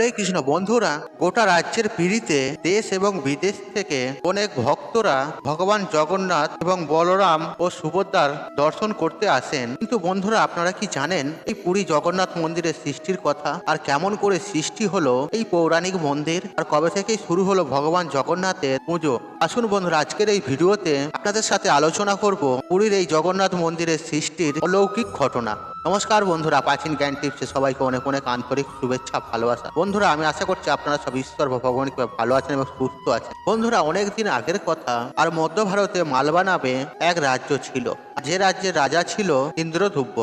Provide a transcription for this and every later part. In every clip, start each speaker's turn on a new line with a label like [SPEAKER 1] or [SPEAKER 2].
[SPEAKER 1] হরে কৃষ্ণ বন্ধুরা, গোটা রাজ্যের পিড়িতে দেশ এবং বিদেশ থেকে অনেক ভক্তরা ভগবান জগন্নাথ এবং বলরাম ও সুভদ্রার দর্শন করতে আসেন। কিন্তু বন্ধুরা, আপনারা কি জানেন এই পুরী জগন্নাথ মন্দিরের সৃষ্টির কথা? আর কেমন করে সৃষ্টি হলো এই পৌরাণিক মন্দির? আর কবে থেকেই শুরু হলো ভগবান জগন্নাথের পুজো? আসুন বন্ধুরা, আজকের এই ভিডিওতে আপনাদের সাথে আলোচনা করব পুরীর এই জগন্নাথ মন্দিরের সৃষ্টির অলৌকিক ঘটনা। নমস্কার বন্ধুরা, প্রাচীন জ্ঞান টিপসে সবাইকে অনেক অনেক আন্তরিক শুভেচ্ছা, ভালোবাসা। বন্ধুরা, আমি আশা করছি আপনারা সব ঈশ্বর বা ভগবানকে ভালো আছেন এবং সুস্থ আছেন। বন্ধুরা, অনেক দিন আগের কথা, আর মধ্য ভারতে মালবা নামে এক রাজ্য ছিল, যে রাজ্যের রাজা ছিল ইন্দ্রধুব্য।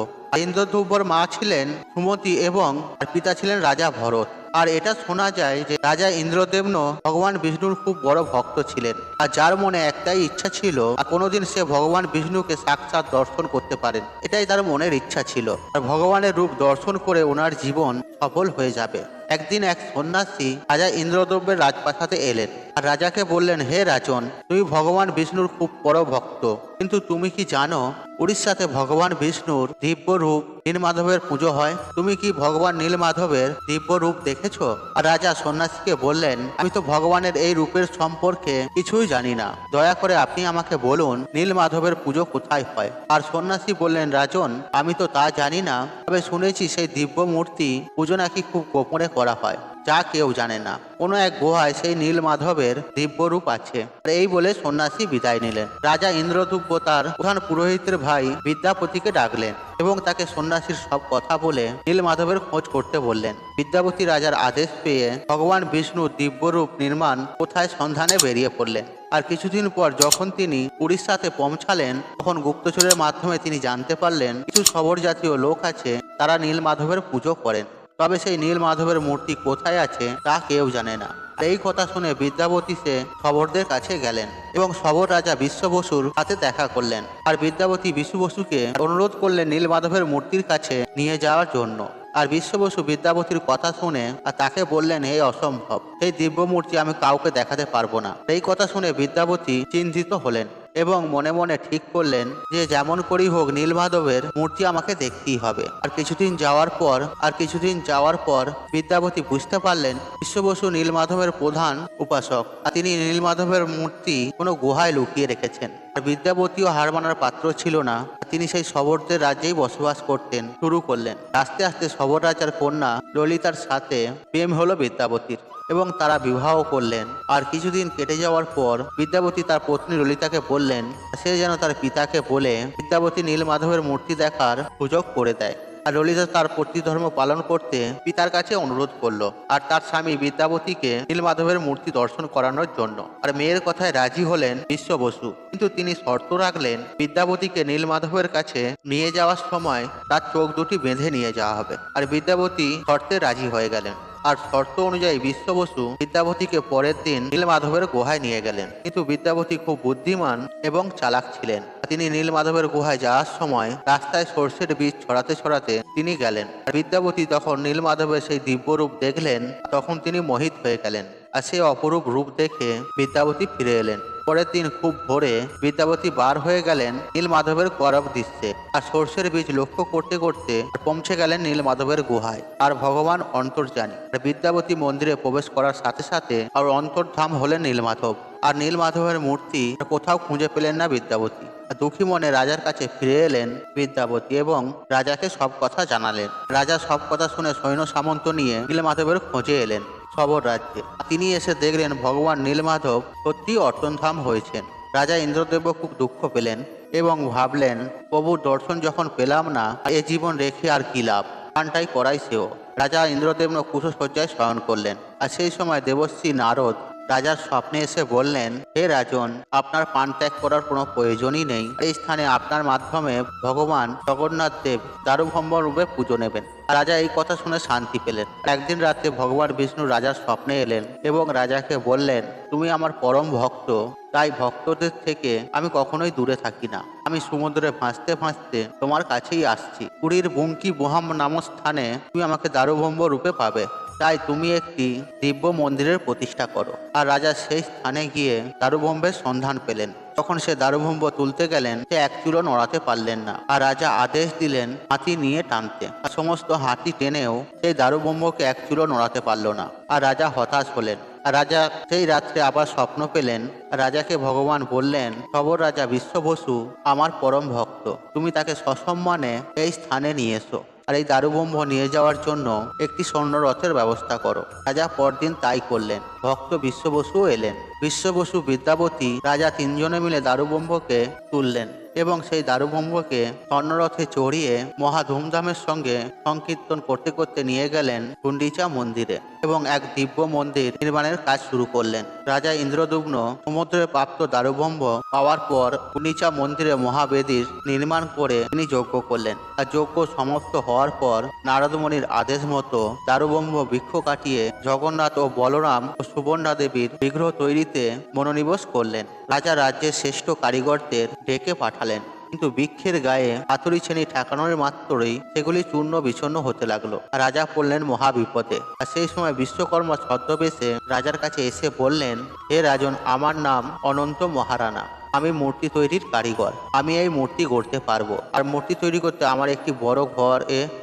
[SPEAKER 1] ইন্দ্রধুব্যর মা ছিলেন সুমতি এবং পিতা ছিলেন রাজা ভরত। আর এটা শোনা যায় যে রাজা ইন্দ্রদেবন ভগবান বিষ্ণুর খুব বড় ভক্ত ছিলেন, আর যার মনে একটাই ইচ্ছা ছিল আর কোনোদিন সে ভগবান বিষ্ণুকে সাক্ষাৎ দর্শন করতে পারেন। এটাই তার মনের ইচ্ছা ছিল, আর ভগবানের রূপ দর্শন করে ওনার জীবন সফল হয়ে যাবে। একদিন এক সন্ন্যাসী রাজা ইন্দ্রদ্রব্যের রাজপ্রাসাদে এলেন আর রাজাকে বললেন, হে রাজন, তুমি ভগবান বিষ্ণুর খুব বড় ভক্ত, কিন্তু তুমি কি জানো উড়িষ্যাতে ভগবান বিষ্ণুর দিব্য রূপ নীলমাধবের পুজো হয়? তুমি কি ভগবান নীলমাধবের দিব্য রূপ দেখেছো? আর রাজা সন্ন্যাসীকে বললেন, আমি তো ভগবানের এই রূপের সম্পর্কে কিছুই জানি না, দয়া করে আপনি আমাকে বলুন নীলমাধবের পুজো কোথায় হয়। আর সন্ন্যাসী বললেন, রাজন, আমি তো তা জানি না, তবে শুনেছি সেই দিব্য মূর্তি পুজো নাকি খুব গোপনে করা হয়, যা কেউ জানে না। কোনো এক গুহায় সেই নীলমাধবের দিব্য রূপ আছে। আর এই বলে সন্ন্যাসী বিদায় নিলেন। রাজা ইন্দ্রদুব্য তার প্রধান পুরোহিতের ভাই বিদ্যাপতিকে ডাকলেন এবং তাকে সন্ন্যাসীর সব কথা বলে নীলমাধবের খোঁজ করতে বললেন। বিদ্যাপতি রাজার আদেশ পেয়ে ভগবান বিষ্ণুর দিব্যরূপ নির্মাণ কোথায় সন্ধানে বেরিয়ে পড়লেন। আর কিছুদিন পর যখন তিনি উড়িষ্যাতে পৌঁছালেন, তখন গুপ্তচরের মাধ্যমে তিনি জানতে পারলেন কিছু শবর জাতীয় লোক আছে, তারা নীলমাধবের পুজো করেন, তবে সেই নীলমাধবের মূর্তি কোথায় আছে তা কেউ জানে না। এই কথা শুনে বিদ্যাপতি সে শবরদের কাছে গেলেন এবং শবর রাজা বিশ্ব বসুর সাথে দেখা করলেন। আর বিদ্যাপতি বিশ্ব বসুকে অনুরোধ করলেন নীলমাধবের মূর্তির কাছে নিয়ে যাওয়ার জন্য। আর বিশ্ব বসু বিদ্যাপতির কথা শুনে আর তাকে বললেন, হে অসম্ভব, সেই দিব্য মূর্তি আমি কাউকে দেখাতে পারবো না। এই কথা শুনে বিদ্যাপতি চিন্তিত হলেন এবং মনে মনে ঠিক করলেন যে যেমন করেই হোক নীলমাধবের মূর্তি আমাকে দেখতেই হবে। আর কিছুদিন যাওয়ার পর বিদ্যাপতি বুঝতে পারলেন বিশ্ব বসু নীলমাধবের প্রধান উপাসক, আর তিনি নীলমাধবের মূর্তি কোনো গুহায় লুকিয়ে রেখেছেন। আর বিদ্যাপতিও হার মানার পাত্র ছিল না, তিনি সেই শবরদের রাজ্যেই বসবাস করতেন শুরু করলেন। আস্তে আস্তে শবর রাজার কন্যা ললিতার সাথে প্রেম হলো বিদ্যাপতির এবং তারা বিবাহ করলেন। আর কিছুদিন কেটে যাওয়ার পর বিদ্যাপতি তার পত্নী ললিতাকে বললেন সে যেন তার পিতাকে বলে বিদ্যাপতি নীলমাধবের মূর্তি দেখার সুযোগ করে দেয়। আর ললিতা তার পতিধর্ম পালন করতে পিতার কাছে অনুরোধ করলো আর তার স্বামী বিদ্যাপতিকে নীলমাধবের মূর্তি দর্শন করানোর জন্য। আর মেয়ের কথায় রাজি হলেন বিশ্ব বসু, কিন্তু তিনি শর্ত রাখলেন বিদ্যাপতিকে নীলমাধবের কাছে নিয়ে যাওয়ার সময় তার চোখ দুটি বেঁধে নিয়ে যাওয়া হবে। আর বিদ্যাপতি শর্তে রাজি হয়ে গেলেন। আর শর্ত অনুযায়ী বিশ্ব বসু বিদ্যাপতিকে পরের দিন নীলমাধবের গুহায় নিয়ে গেলেন। কিন্তু বিদ্যাপতি খুব বুদ্ধিমান এবং চালাক ছিলেন। তিনি নীলমাধবের গুহায় যাওয়ার সময় রাস্তায় সর্ষের বীজ ছড়াতে ছড়াতে তিনি গেলেন। আর বিদ্যাপতি তখন নীলমাধবের সেই দিব্য রূপ দেখলেন, তখন তিনি মোহিত হয়ে গেলেন। আর সেই অপরূপ রূপ দেখে বিদ্যাপতি ফিরে এলেন। পরের দিন খুব ভোরে বিদ্যাপতি বার হয়ে গেলেন নীলমাধবের করব দৃশ্যে। আর সর্ষের বীজ লক্ষ্য করতে করতে পৌঁছে গেলেন নীলমাধবের গুহায়। আর ভগবান অন্তর্যামী। আর বিদ্যাপতি মন্দিরে প্রবেশ করার সাথে সাথে আর অন্তর্ধাম হলেন নীলমাধব। আর নীলমাধবের মূর্তি কোথাও খুঁজে পেলেন না বিদ্যাপতি। দুঃখী মনে রাজার কাছে ফিরে এলেন বিদ্যাপতি এবং রাজাকে সব কথা জানালেন। রাজা সব কথা শুনে সৈন্য সামন্ত নিয়ে নীলমাধবের খোঁজে এলেন শবর রাজ্যে। তিনি এসে দেখলেন ভগবান নীলমাধব সত্যি অর্তনধাম হয়েছেন। রাজা ইন্দ্রদেব খুব দুঃখ পেলেন এবং ভাবলেন, প্রভুর দর্শন যখন পেলাম না, এ জীবন রেখে আর কি লাভ, প্রাণটাই করাই সেও। রাজা ইন্দ্রদেব কুশশয্যায় শয়ন করলেন। আর সেই সময় দেবশ্রী নারদ রাজার স্বপ্নে এসে বললেন, হে রাজন, আপনার প্রাণ ত্যাগ করার কোনো প্রয়োজনই নেই। এই স্থানে আপনার মাধ্যমে ভগবান জগন্নাথ দেব দারুভম্ব রূপে পুজো নেবেন। রাজা এই কথা শুনে শান্তি পেলেন। একদিন রাতে ভগবান বিষ্ণু রাজার স্বপ্নে এলেন এবং রাজাকে বললেন, তুমি আমার পরম ভক্ত, তাই ভক্তদের থেকে আমি কখনোই দূরে থাকি না। আমি সমুদ্রে ভাসতে ভাসতে তোমার কাছেই আসছি। পুরীর বুঙ্কি বোহাম নাম স্থানে তুমি আমাকে দারুভম্ব রূপে পাবে, তাই তুমি একটি দিব্য মন্দিরের প্রতিষ্ঠা করো। আর রাজা সেই স্থানে গিয়ে দারুভম্বের সন্ধান পেলেন। তখন সে দারুভম্ব তুলতে গেলেন, সে এক চুলো নড়াতে পারলেন না। আর রাজা আদেশ দিলেন হাতি নিয়ে টানতে। আর সমস্ত হাতি টেনেও সেই দারুব্রহ্মকে এক চুলো নড়াতে পারল না। আর রাজা হতাশ হলেন। আর রাজা সেই রাত্রে আবার স্বপ্ন পেলেন। রাজাকে ভগবান বললেন, সবর রাজা বিশ্ব বসু আমার পরম ভক্ত, তুমি তাকে সসম্মানে এই স্থানে নিয়ে এসো। আর এই দারুব্রহ্ম নিয়ে যাওয়ার জন্য একটি স্বর্ণরথের ব্যবস্থা করো। রাজা পরদিন তাই করলেন। ভক্ত বিশ্ব বসুও এলেন। বিশ্ব বসু, বিদ্যাপতি, রাজা তিনজনে মিলে দারুব্রহ্মকে তুললেন এবং সেই দারুব্রহ্মকে স্বর্ণরথে চড়িয়ে মহা ধুমধামের সঙ্গে সংকীর্তন করতে করতে নিয়ে গেলেন গুন্ডিচা মন্দিরে এবং এক দিব্য মন্দির নির্মাণের কাজ শুরু করলেন। রাজা ইন্দ্রদুম্ন সমুদ্রে প্রাপ্ত দারুব্রহ্ম পাওয়ার পর গুন্ডিচা মন্দিরে মহাবেদীর নির্মাণ করে তিনি যজ্ঞ করলেন। আর যজ্ঞ সমাপ্ত হওয়ার পর নারদমণির আদেশ মতো দারুব্রহ্ম বৃক্ষ কাটিয়ে জগন্নাথ ও বলরাম ও সুবর্ণা দেবীর বিগ্রহ তৈরিতে মনোনিবেশ করলেন। রাজা রাজ্যের শ্রেষ্ঠ কারিগরদের ডেকে পাঠালেন, কিন্তু বৃক্ষের গায়ে হাতুড়ি ছেনি ঠেকানোর মাত্রই সেগুলি চূর্ণ বিচূর্ণ হতে লাগলো। রাজা পড়লেন মহাবিপদে। আর সেই সময় বিশ্বকর্মা ছদ্মবেশে রাজার কাছে এসে বললেন, হে রাজন, আমার নাম অনন্ত মহারানা, আমি মূর্তি তৈরির কারিগর। আমি এই মূর্তি গড়তে পারবো। আর মূর্তি তৈরি করতে আমার একটি বড় ঘর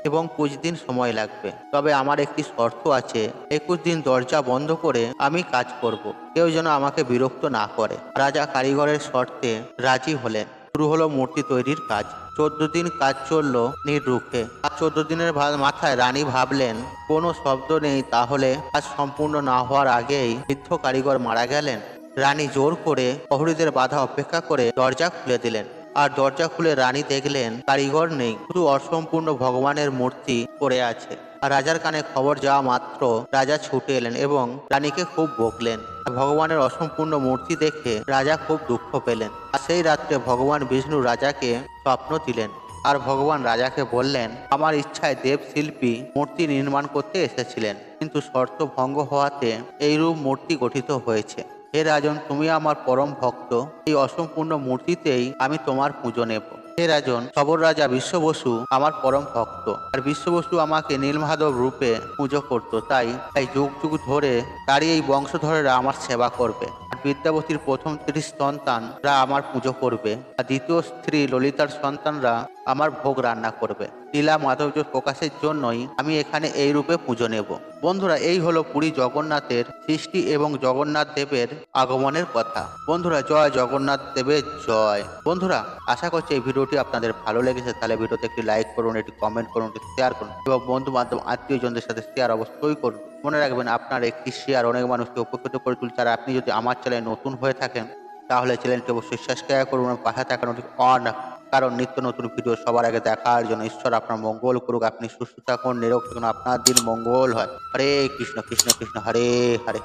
[SPEAKER 1] এবং ২৫ দিন সময় লাগবে। তবে আমার একটি শর্ত আছে, ২১ দিন দরজা বন্ধ করে আমি কাজ করব। কেউ যেন আমাকে বিরক্ত না করে। রাজা কারিগরের শর্তে রাজি হলেন। শুরু হলো মূর্তি তৈরির কাজ। ১৪ দিন কাজ চলল নির্রুখে। আর ১৪ দিনের মাথায় রানী ভাবলেন, কোনো শব্দ নেই, তাহলে কাজ সম্পূর্ণ না হওয়ার আগেই বৃদ্ধ কারিগর মারা গেলেন। রানী জোর করে প্রহরীদের বাধা উপেক্ষা করে দরজা খুলে দিলেন। আর দরজা খুলে রানী দেখলেন কারিগর নেই, শুধু অসম্পূর্ণ ভগবানের মূর্তি পড়ে আছে। আর রাজার কানে খবর যাওয়া মাত্র রাজা ছুটে এলেন এবং রানীকে খুব বকলেন। ভগবানের অসম্পূর্ণ মূর্তি দেখে রাজা খুব দুঃখ পেলেন। আর সেই রাত্রে ভগবান বিষ্ণু রাজাকে স্বপ্ন দিলেন। আর ভগবান রাজাকে বললেন, আমার ইচ্ছায় দেবশিল্পী মূর্তি নির্মাণ করতে এসেছিলেন, কিন্তু শর্ত ভঙ্গ হওয়াতে এইরূপ মূর্তি গঠিত হয়েছে। হে রাজন, তুমি আমার পরম ভক্ত, এই অসম্পূর্ণ মূর্তিতেই আমি তোমার পুজো নেব। হে রাজন, সবর রাজা বিশ্ব বসু আমার পরম ভক্ত, আর বিশ্ব বসু আমাকে নীলমাধব রূপে পুজো করত। তাই যুগ যুগ ধরে তারই এই বংশধরেরা আমার সেবা করবে। আর বিদ্যাপতির প্রথম ৩০ সন্তানরা আমার পুজো করবে, আর দ্বিতীয় স্ত্রী ললিতার সন্তানরা আমার ভোগ রান্না করবে। লীলা মাধবর্য প্রকাশের জন্যই আমি এখানে এই রূপে পুজো নেব। বন্ধুরা, এই হলো পুরী জগন্নাথের সৃষ্টি এবং জগন্নাথ দেবের আগমনের কথা। বন্ধুরা, জয় জগন্নাথ দেবের জয়। বন্ধুরা, আশা করছি এই ভিডিওটি আপনাদের ভালো লেগেছে। তাহলে ভিডিওতে একটি লাইক করুন, একটি কমেন্ট করুন, একটি শেয়ার করুন এবং বন্ধু বান্ধব আত্মীয়জনদের সাথে শেয়ার অবশ্যই করুন। মনে রাখবেন, আপনার একটি শেয়ার অনেক মানুষকে উপকৃত করে তুলছে। আর আপনি যদি আমার চ্যানেলে নতুন হয়ে থাকেন, তাহলে চ্যানেলটি অবশ্যই সাবস্ক্রাইব করুন এবং পাশে থাকা নোটিফিকেশন অন রাখুন। কারণ নিত্য নতুন ভিডিও সবার আগে দেখার জন্য ঈশ্বর আপনার মঙ্গল করুক। আপনি সুস্থ থাকুন, নিরোগ থাকুন, আপনার দিন মঙ্গল হয়। হরে কৃষ্ণ কৃষ্ণ কৃষ্ণ হরে হরে।